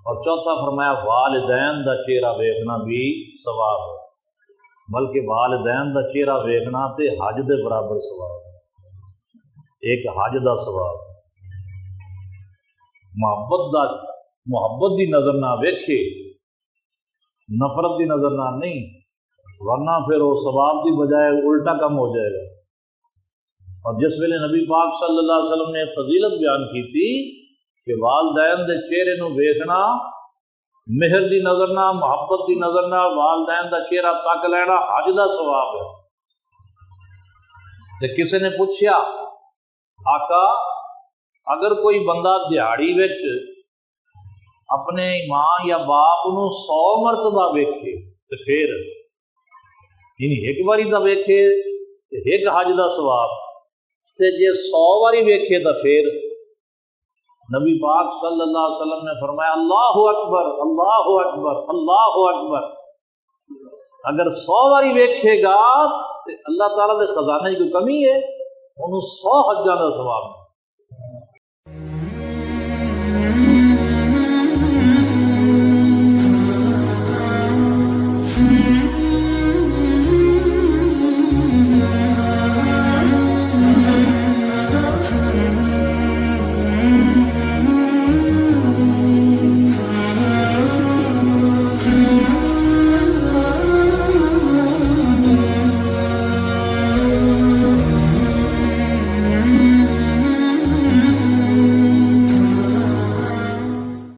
और चौथा फरमाया वालिदैन दा चेहरा वेखना भी सवाब है, बल्कि वालिदैन दा चेहरा वेखना ते हज दे बराबर सवाब है। एक हज दा सवाब, मुहब्बत दी नजर ना वेखे, नफरत की नजर ना नहीं, वरना फिर वो सवाब की बजाय उल्टा कम हो जाएगा। और जिस वेले नबी पाक सल्लल्लाहु अलैहि वसल्लम ने फजीलत बयान की थी कि वालदैन दे चेहरे नूं वेखना, मेहर की नजर ना, मुहब्बत की नजर ना, वालदैन का चेहरा तक लेना हज का सवाब है। तो किसी ने पूछा आका अगर कोई बंदा दिहाड़ी विच अपने मां या बाप नूं 100 मरतबा वेखे तो फिर यानी एक बारी तो वेखे एक हज का सवाब, ते जे 100 बारी वेखे तो फिर नबी पाक सल्लल्लाहु अलैहि वसल्लम ने फरमाया अल्लाहु अकबर अल्लाहु अकबर अल्लाहु अकबर। अगर 100 बारी वेखेगा तो अल्लाह ताला के खजाने की कोई कमी है, उन्होंने 100 हज्जां का सवाब।